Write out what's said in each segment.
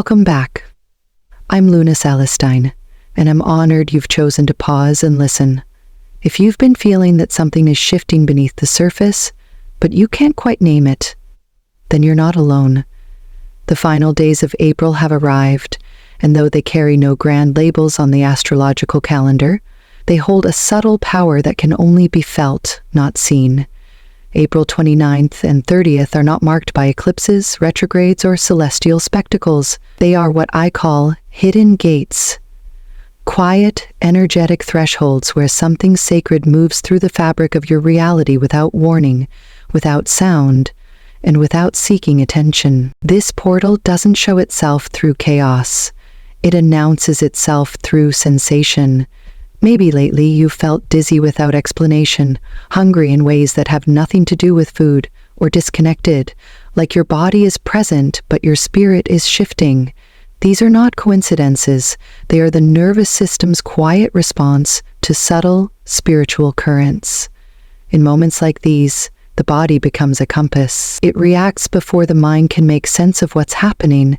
Welcome back. I'm Luna Celestine, and I'm honored you've chosen to pause and listen. If you've been feeling that something is shifting beneath the surface, but you can't quite name it, then you're not alone. The final days of April have arrived, and though they carry no grand labels on the astrological calendar, they hold a subtle power that can only be felt, not seen. April 29th and 30th are not marked by eclipses, retrogrades, or celestial spectacles. They are what I call hidden gates. Quiet, energetic thresholds where something sacred moves through the fabric of your reality without warning, without sound, and without seeking attention. This portal doesn't show itself through chaos. It announces itself through sensation. Maybe lately you felt dizzy without explanation, hungry in ways that have nothing to do with food, or disconnected, like your body is present but your spirit is shifting. These are not coincidences. They are the nervous system's quiet response to subtle spiritual currents. In moments like these, the body becomes a compass. It reacts before the mind can make sense of what's happening.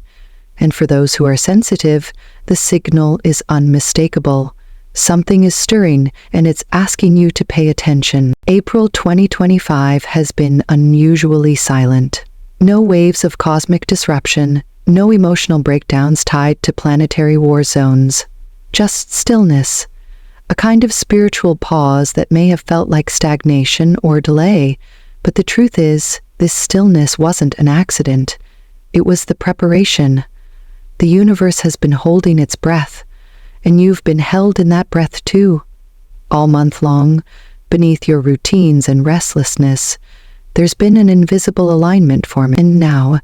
And for those who are sensitive, the signal is unmistakable. Something is stirring, and it's asking you to pay attention. April 2025 has been unusually silent. No waves of cosmic disruption, no emotional breakdowns tied to planetary war zones. Just stillness. A kind of spiritual pause that may have felt like stagnation or delay. But the truth is, this stillness wasn't an accident. It was the preparation. The universe has been holding its breath, and you've been held in that breath too. All month long, beneath your routines and restlessness, there's been an invisible alignment forming. And now,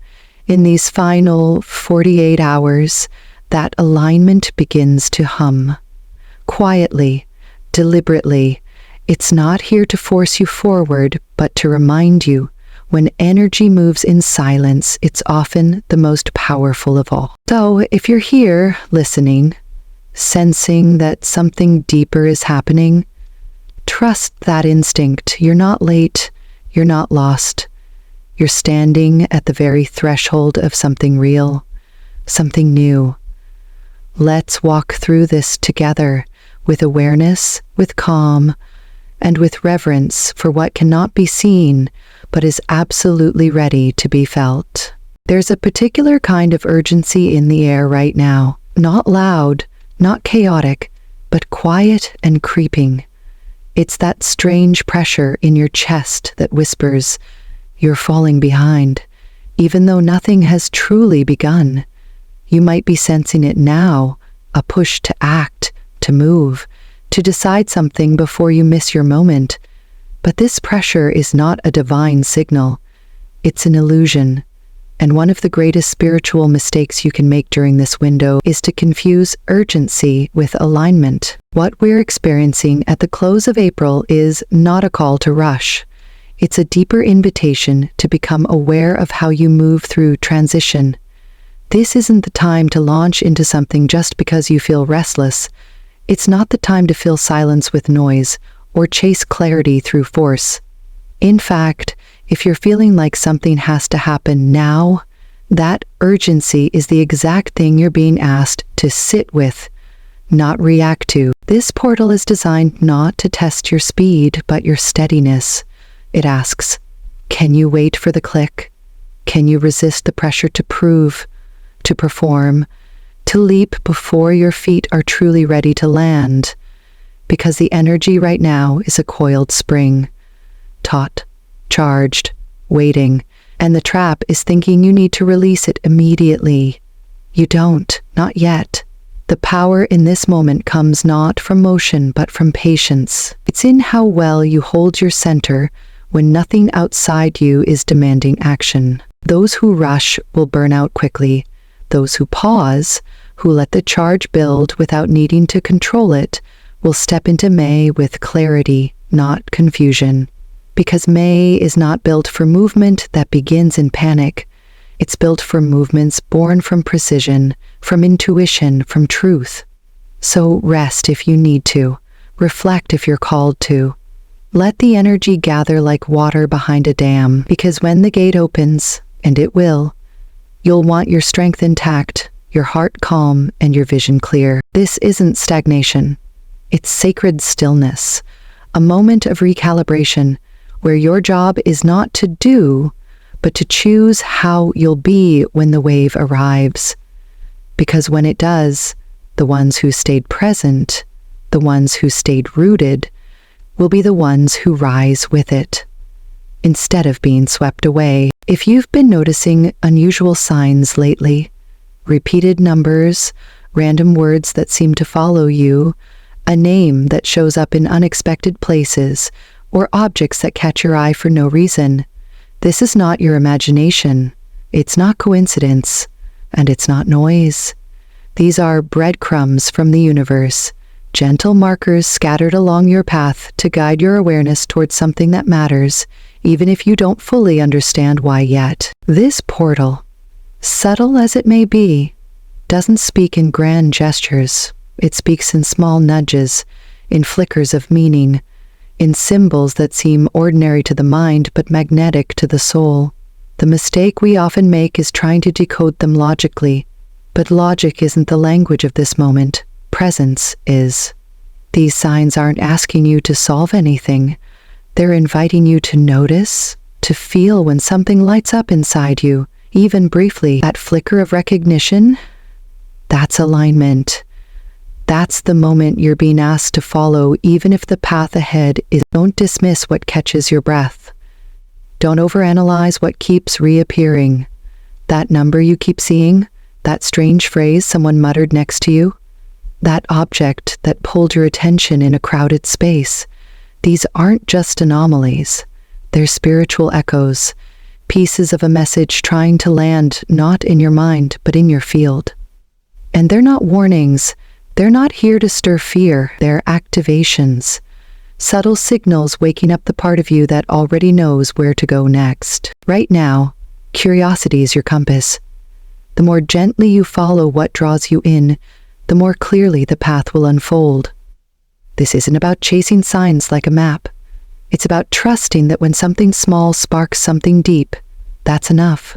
in these final 48 hours, that alignment begins to hum. Quietly, deliberately. It's not here to force you forward, but to remind you, when energy moves in silence, it's often the most powerful of all. So, if you're here, listening, sensing that something deeper is happening, trust that instinct. You're not late, you're not lost. You're standing at the very threshold of something real, something new. Let's walk through this together, with awareness, with calm, and with reverence for what cannot be seen, but is absolutely ready to be felt. There's a particular kind of urgency in the air right now, not loud, not chaotic, but quiet and creeping. It's that strange pressure in your chest that whispers, you're falling behind, even though nothing has truly begun. You might be sensing it now, a push to act, to move, to decide something before you miss your moment. But this pressure is not a divine signal. It's an illusion. And one of the greatest spiritual mistakes you can make during this window is to confuse urgency with alignment. What we're experiencing at the close of April is not a call to rush. It's a deeper invitation to become aware of how you move through transition. This isn't the time to launch into something just because you feel restless. It's not the time to fill silence with noise or chase clarity through force. In fact, if you're feeling like something has to happen now, that urgency is the exact thing you're being asked to sit with, not react to. This portal is designed not to test your speed, but your steadiness. It asks, can you wait for the click? Can you resist the pressure to prove, to perform, to leap before your feet are truly ready to land? Because the energy right now is a coiled spring, taut, charged, waiting, and the trap is thinking you need to release it immediately. You don't, not yet. The power in this moment comes not from motion, but from patience. It's in how well you hold your center when nothing outside you is demanding action. Those who rush will burn out quickly. Those who pause, who let the charge build without needing to control it, will step into May with clarity, not confusion. Because May is not built for movement that begins in panic. It's built for movements born from precision, from intuition, from truth. So rest if you need to. Reflect if you're called to. Let the energy gather like water behind a dam, because when the gate opens, and it will, you'll want your strength intact, your heart calm, and your vision clear. This isn't stagnation. It's sacred stillness, a moment of recalibration where your job is not to do, but to choose how you'll be when the wave arrives. Because when it does, the ones who stayed present, the ones who stayed rooted, will be the ones who rise with it, instead of being swept away. If you've been noticing unusual signs lately, repeated numbers, random words that seem to follow you, a name that shows up in unexpected places, or objects that catch your eye for no reason, this is not your imagination. It's not coincidence, and it's not noise. These are breadcrumbs from the universe, gentle markers scattered along your path to guide your awareness towards something that matters, even if you don't fully understand why yet. This portal, subtle as it may be, doesn't speak in grand gestures. It speaks in small nudges, in flickers of meaning, in symbols that seem ordinary to the mind but magnetic to the soul. The mistake we often make is trying to decode them logically, but logic isn't the language of this moment. Presence is. These signs aren't asking you to solve anything. They're inviting you to notice, to feel when something lights up inside you, even briefly. That flicker of recognition, that's alignment. That's the moment you're being asked to follow, even if the path ahead is. Don't dismiss what catches your breath. Don't overanalyze what keeps reappearing. That number you keep seeing, that strange phrase someone muttered next to you, that object that pulled your attention in a crowded space. These aren't just anomalies. They're spiritual echoes, pieces of a message trying to land not in your mind, but in your field. And they're not warnings. They're not here to stir fear. They're activations, subtle signals waking up the part of you that already knows where to go next. Right now, curiosity is your compass. The more gently you follow what draws you in, the more clearly the path will unfold. This isn't about chasing signs like a map. It's about trusting that when something small sparks something deep, that's enough.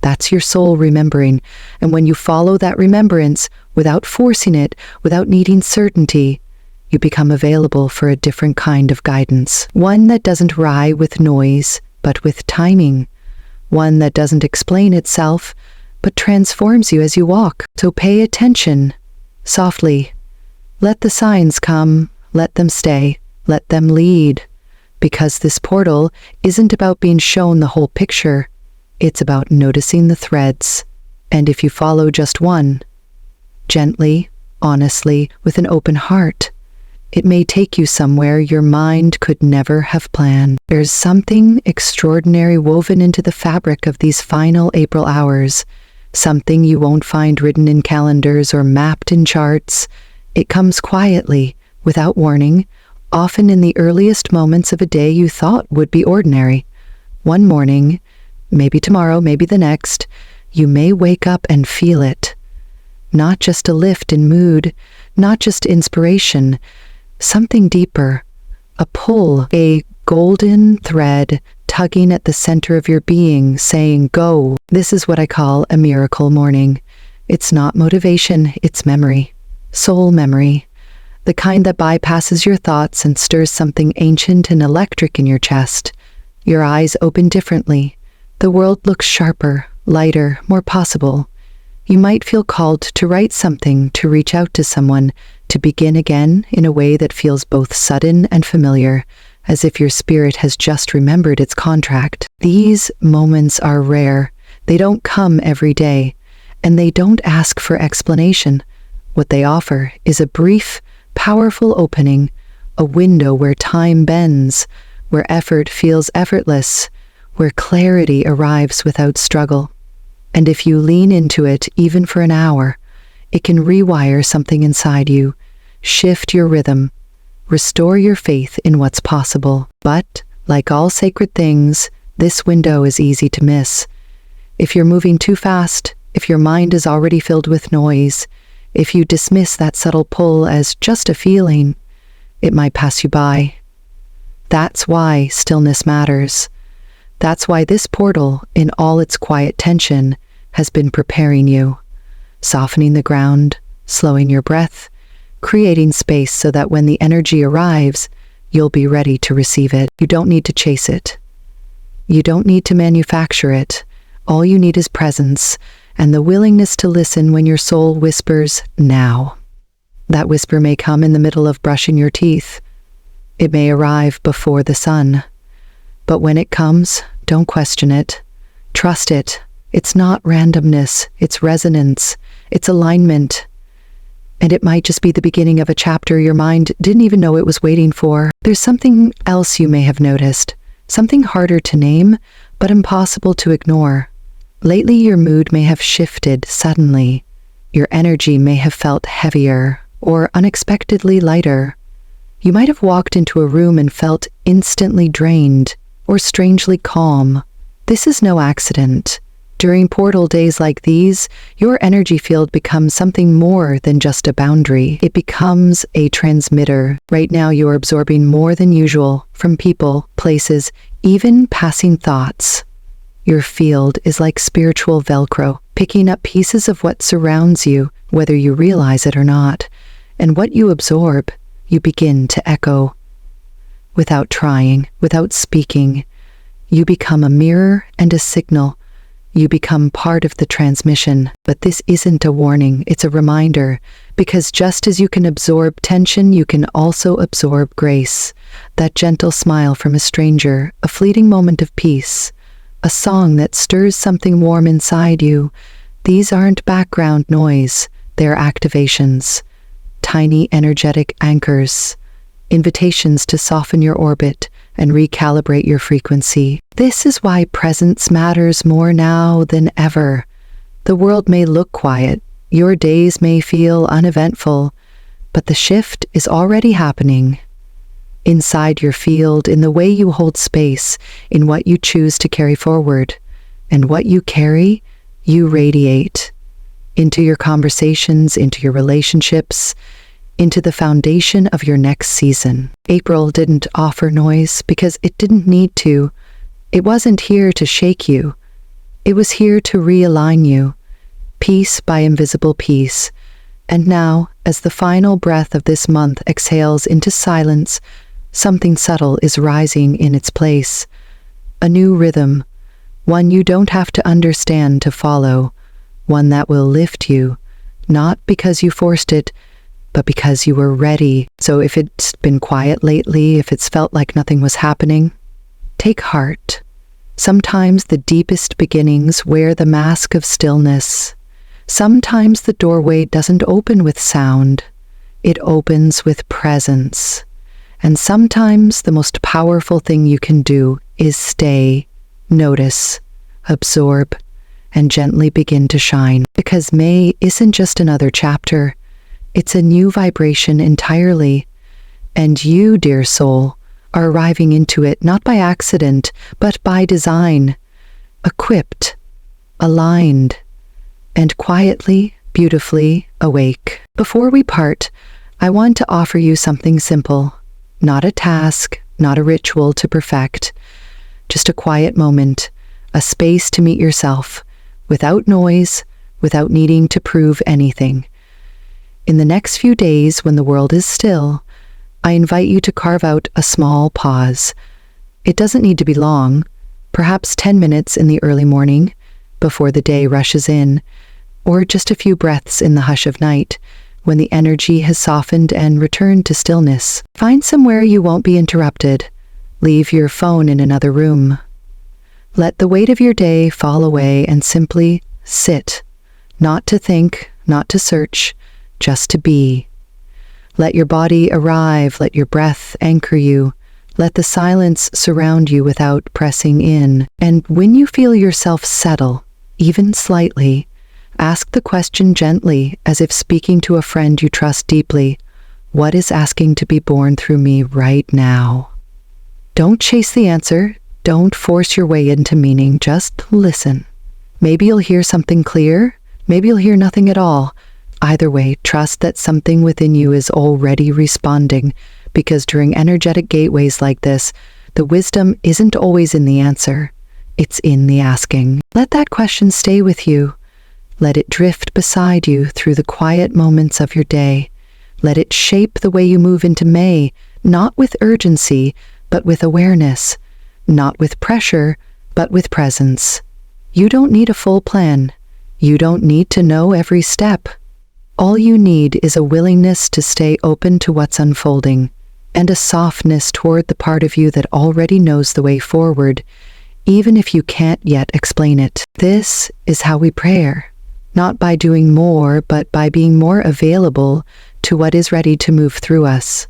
That's your soul remembering, and when you follow that remembrance, without forcing it, without needing certainty, you become available for a different kind of guidance. One that doesn't ride with noise, but with timing. One that doesn't explain itself, but transforms you as you walk. So pay attention, softly. Let the signs come, let them stay, let them lead. Because this portal isn't about being shown the whole picture. It's about noticing the threads. And if you follow just one, gently, honestly, with an open heart, it may take you somewhere your mind could never have planned. There's something extraordinary woven into the fabric of these final April hours, something you won't find written in calendars or mapped in charts. It comes quietly, without warning, often in the earliest moments of a day you thought would be ordinary. One morning, maybe tomorrow, maybe the next, you may wake up and feel it. Not just a lift in mood, not just inspiration, something deeper, a pull, a golden thread tugging at the center of your being, saying, go. This is what I call a miracle morning. It's not motivation, it's memory, soul memory, the kind that bypasses your thoughts and stirs something ancient and electric in your chest. Your eyes open differently. The world looks sharper, lighter, more possible. You might feel called to write something, to reach out to someone, to begin again in a way that feels both sudden and familiar, as if your spirit has just remembered its contract. These moments are rare. They don't come every day, and they don't ask for explanation. What they offer is a brief, powerful opening, a window where time bends, where effort feels effortless, where clarity arrives without struggle. And if you lean into it even for an hour, it can rewire something inside you, shift your rhythm, restore your faith in what's possible. But, like all sacred things, this window is easy to miss. If you're moving too fast, if your mind is already filled with noise, if you dismiss that subtle pull as just a feeling, it might pass you by. That's why stillness matters. That's why this portal, in all its quiet tension, has been preparing you. softening the ground, slowing your breath, creating space so that when the energy arrives, you'll be ready to receive it. You don't need to chase it. You don't need to manufacture it. All you need is presence and the willingness to listen when your soul whispers, now. That whisper may come in the middle of brushing your teeth. It may arrive before the sun. But when it comes, don't question it. Trust it. It's not randomness, it's resonance, it's alignment. And it might just be the beginning of a chapter your mind didn't even know it was waiting for. There's something else you may have noticed, something harder to name, but impossible to ignore. Lately, your mood may have shifted suddenly. Your energy may have felt heavier or unexpectedly lighter. You might have walked into a room and felt instantly drained or strangely calm. This is no accident. During portal days like these, your energy field becomes something more than just a boundary. It becomes a transmitter. Right now, you are absorbing more than usual from people, places, even passing thoughts. Your field is like spiritual Velcro, picking up pieces of what surrounds you, whether you realize it or not. And what you absorb, you begin to echo. Without trying, without speaking, you become a mirror and a signal. You become part of the transmission. But this isn't a warning, it's a reminder. Because just as you can absorb tension, you can also absorb grace. That gentle smile from a stranger, a fleeting moment of peace, a song that stirs something warm inside you. These aren't background noise, they're activations. Tiny energetic anchors. Invitations to soften your orbit and recalibrate your frequency. This is why presence matters more now than ever. The world may look quiet, your days may feel uneventful, but the shift is already happening. Inside your field, in the way you hold space, in what you choose to carry forward, and what you carry, you radiate. Into your conversations, into your relationships, into the foundation of your next season. April didn't offer noise because it didn't need to. It wasn't here to shake you. It was here to realign you, piece by invisible piece. And now, as the final breath of this month exhales into silence, something subtle is rising in its place. A new rhythm, one you don't have to understand to follow, one that will lift you, not because you forced it, but because you were ready. So if it's been quiet lately, if it's felt like nothing was happening, take heart. Sometimes the deepest beginnings wear the mask of stillness. Sometimes the doorway doesn't open with sound. It opens with presence. And sometimes the most powerful thing you can do is stay, notice, absorb, and gently begin to shine. Because May isn't just another chapter. It's a new vibration entirely. And you, dear soul, are arriving into it not by accident, but by design. Equipped, aligned, and quietly, beautifully awake. Before we part, I want to offer you something simple. Not a task, not a ritual to perfect. Just a quiet moment, a space to meet yourself, without noise, without needing to prove anything. In the next few days, when the world is still, I invite you to carve out a small pause. It doesn't need to be long, perhaps 10 minutes in the early morning, before the day rushes in, or just a few breaths in the hush of night, when the energy has softened and returned to stillness. Find somewhere you won't be interrupted. Leave your phone in another room. Let the weight of your day fall away and simply sit, not to think, not to search, just to be. Let your body arrive, let your breath anchor you, let the silence surround you without pressing in. And when you feel yourself settle, even slightly, ask the question gently, as if speaking to a friend you trust deeply. What is asking to be born through me right now? Don't chase the answer. Don't force your way into meaning. Just listen. Maybe you'll hear something clear. Maybe you'll hear nothing at all. Either way, trust that something within you is already responding, because during energetic gateways like this, the wisdom isn't always in the answer. It's in the asking. Let that question stay with you. Let it drift beside you through the quiet moments of your day. Let it shape the way you move into May, not with urgency, but with awareness. Not with pressure, but with presence. You don't need a full plan. You don't need to know every step. All you need is a willingness to stay open to what's unfolding, and a softness toward the part of you that already knows the way forward, even if you can't yet explain it. This is how we pray, not by doing more, but by being more available to what is ready to move through us.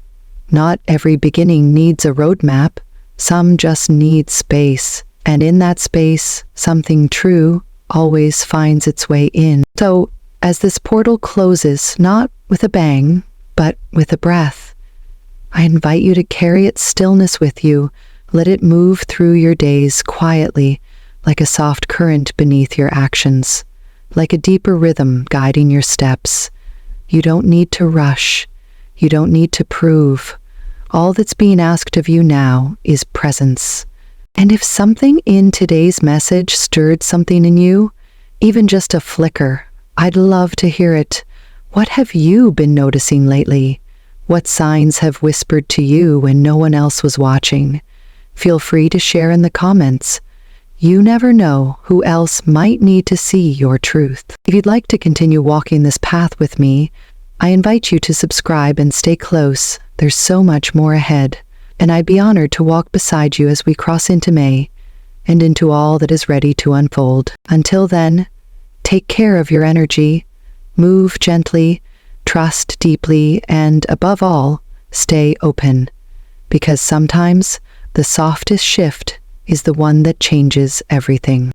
Not every beginning needs a roadmap. Some just need space, and in that space, something true always finds its way in. So, as this portal closes, not with a bang, but with a breath, I invite you to carry its stillness with you. Let it move through your days quietly, like a soft current beneath your actions, like a deeper rhythm guiding your steps. You don't need to rush. You don't need to prove. All that's being asked of you now is presence. And if something in today's message stirred something in you, even just a flicker, I'd love to hear it. What have you been noticing lately? What signs have whispered to you when no one else was watching? Feel free to share in the comments. You never know who else might need to see your truth. If you'd like to continue walking this path with me, I invite you to subscribe and stay close. There's so much more ahead, and I'd be honored to walk beside you as we cross into May and into all that is ready to unfold. Until then, take care of your energy, move gently, trust deeply, and above all, stay open, because sometimes the softest shift is the one that changes everything.